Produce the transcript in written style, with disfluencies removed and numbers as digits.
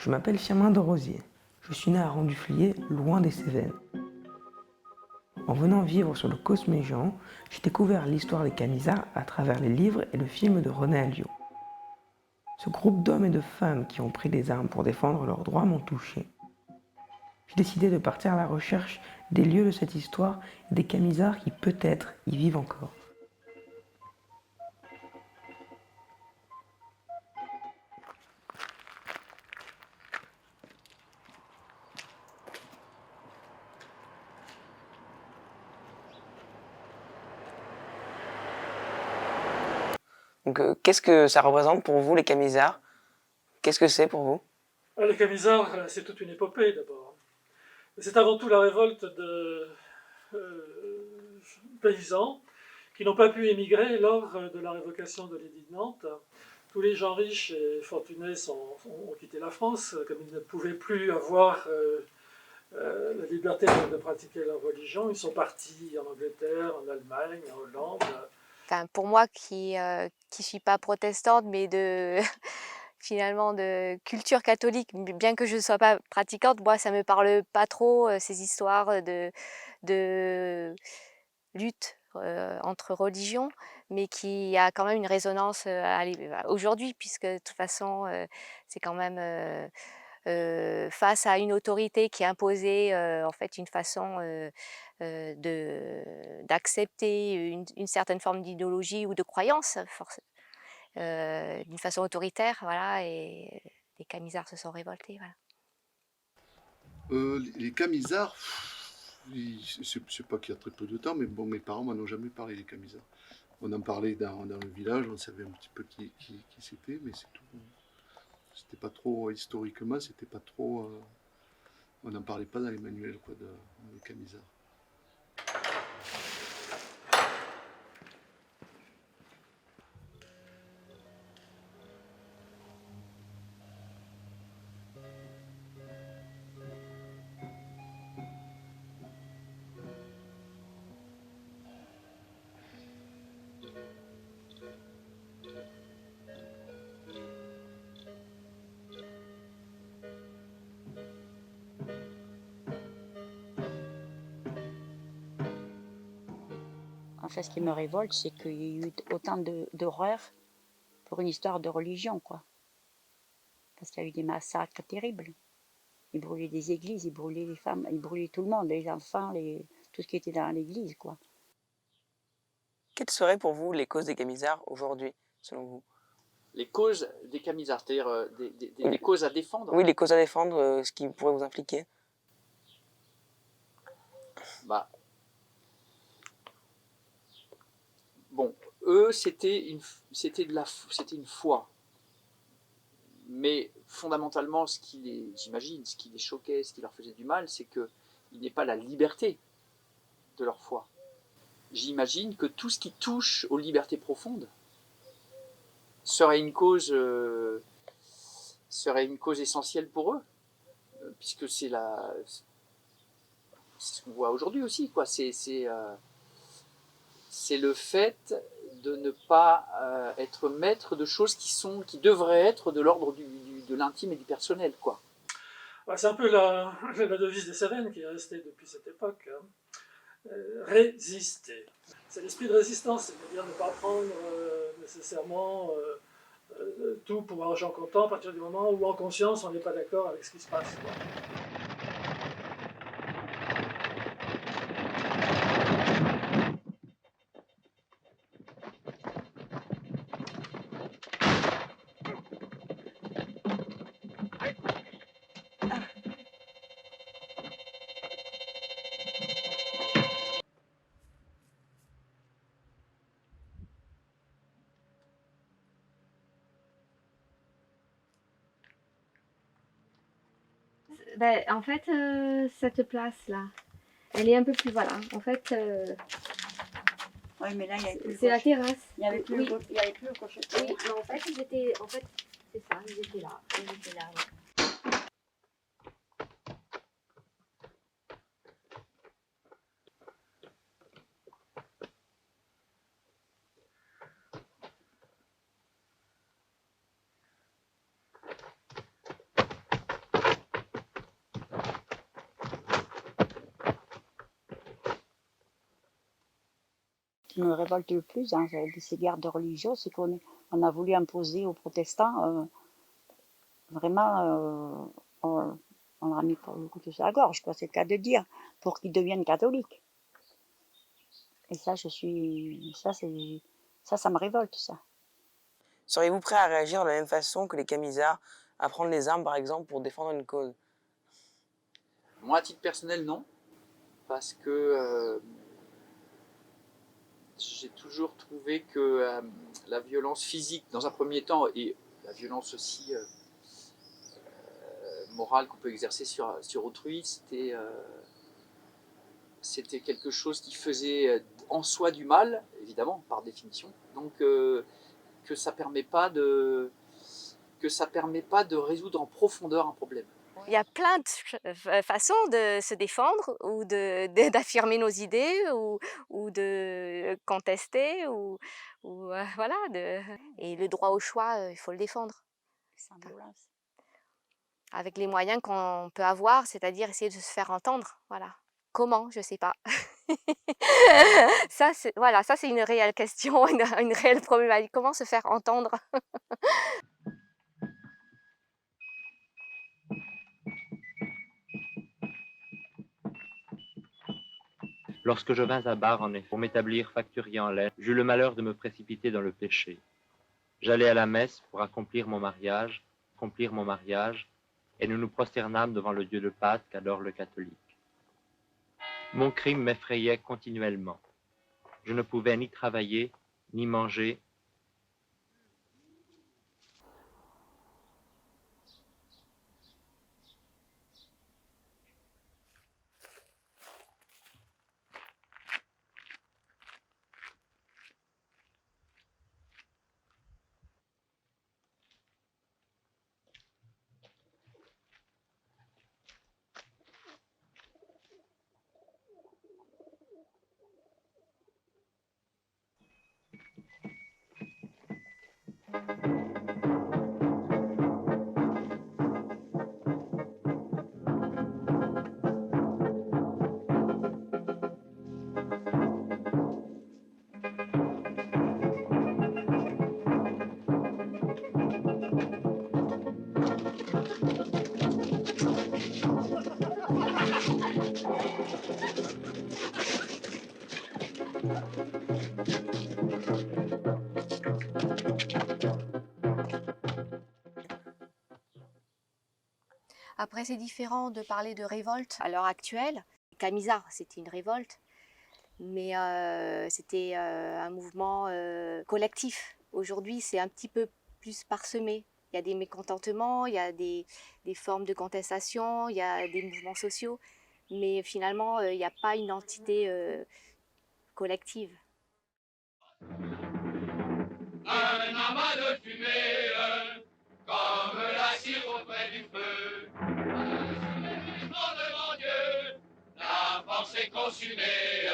Je m'appelle Firmin de Rosier. Je suis né à Rang-du-Fliers, loin des Cévennes. En venant vivre sur le Cosméjean, j'ai découvert l'histoire des Camisards à travers les livres et le film de René Alliot. Ce groupe d'hommes et de femmes qui ont pris les armes pour défendre leurs droits m'ont touché. J'ai décidé de partir à la recherche des lieux de cette histoire et des Camisards qui peut-être y vivent encore. Donc, qu'est-ce que ça représente pour vous, les Camisards? Qu'est-ce que c'est pour vous? Les Camisards, c'est toute une épopée d'abord. C'est avant tout la révolte de paysans qui n'ont pas pu émigrer lors de la révocation de l'édit de Nantes. Tous les gens riches et fortunés ont quitté la France, comme ils ne pouvaient plus avoir la liberté de pratiquer leur religion. Ils sont partis en Angleterre, en Allemagne, en Hollande. Enfin, pour moi qui suis pas protestante, mais finalement de culture catholique, bien que je ne sois pas pratiquante, moi ça me parle pas trop ces histoires de lutte entre religions, mais qui a quand même une résonance aujourd'hui, puisque de toute façon c'est quand même face à une autorité qui a imposé en fait une façon d'accepter une certaine forme d'idéologie ou de croyance, d'une façon autoritaire, voilà, et les Camisards se sont révoltés, voilà. Les Camisards, c'est pas qu'il y a très peu de temps, mais bon, mes parents m'en ont jamais parlé des Camisards. On en parlait dans le village, on savait un petit peu qui c'était, mais c'est tout. C'était pas trop, historiquement, c'était pas trop. On n'en parlait pas dans les manuels, quoi, des Camisards. En fait, ce qui me révolte, c'est qu'il y a eu autant d'horreur pour une histoire de religion, quoi. Parce qu'il y a eu des massacres terribles. Ils brûlaient des églises, ils brûlaient les femmes, ils brûlaient tout le monde, les enfants, tout ce qui était dans l'église, quoi. Quelles seraient pour vous les causes des Camisards aujourd'hui, selon vous? Les causes des Camisards, c'est-à-dire des causes à défendre? Oui, les causes à défendre, ce qui pourrait vous impliquer. Bah, bon, eux, c'était une foi. Mais fondamentalement, j'imagine, ce qui les choquait, ce qui leur faisait du mal, c'est qu'il n'est pas la liberté de leur foi. J'imagine que tout ce qui touche aux libertés profondes serait une cause essentielle pour eux, puisque c'est ce qu'on voit aujourd'hui aussi, quoi. C'est le fait de ne pas être maître de choses qui devraient être de l'ordre de l'intime et du personnel, quoi. C'est un peu la devise des Cévennes qui est restée depuis cette époque. Résister. C'est l'esprit de résistance, c'est-à-dire ne pas prendre nécessairement tout pour argent comptant à partir du moment où en conscience on n'est pas d'accord avec ce qui se passe, quoi. En fait, cette place-là, elle est un peu plus, voilà, en fait, Oui, mais là, il y avait plus c'est la terrasse. Il n'y avait plus, Oui. il y avait plus le cocher. Oui, mais en fait, c'est ça, ils étaient là, ouais. qui me révolte le plus dans ces guerres de religion, c'est qu'on a voulu imposer aux protestants, vraiment, on leur a mis pour le couteau sur la gorge, quoi, c'est le cas de dire, pour qu'ils deviennent catholiques. Et ça, ça me révolte, ça. Seriez-vous prêt à réagir de la même façon que les camisards, à prendre les armes par exemple pour défendre une cause? Moi, à titre personnel, non. Parce que j'ai toujours trouvé que la violence physique, dans un premier temps, et la violence aussi morale qu'on peut exercer sur autrui, c'était quelque chose qui faisait en soi du mal, évidemment, par définition. Donc que ça permet pas de résoudre en profondeur un problème. Il y a plein de façons de se défendre ou d'affirmer nos idées ou de contester voilà. Et le droit au choix, il faut le défendre. Sans violence. Avec les moyens qu'on peut avoir, c'est-à-dire essayer de se faire entendre. Voilà. Comment? Je ne sais pas. Ça, c'est une réelle question, une réelle problématique. Comment se faire entendre? Lorsque je vins à Bar, en effet, pour m'établir facturier en lettres, j'eus le malheur de me précipiter dans le péché. J'allais à la messe pour accomplir mon mariage, et nous nous prosternâmes devant le Dieu de Pâques qu'adore le catholique. Mon crime m'effrayait continuellement. Je ne pouvais ni travailler, ni manger. Après, c'est différent de parler de révolte à l'heure actuelle. Camisard, c'était une révolte, mais c'était un mouvement collectif. Aujourd'hui, c'est un petit peu plus parsemé. Il y a des mécontentements, il y a des formes de contestation, il y a des mouvements sociaux, mais finalement, il n'y a pas une entité collective. Un amas de fumée, comme la cire auprès du feu. Devant Dieu, la force est consumée.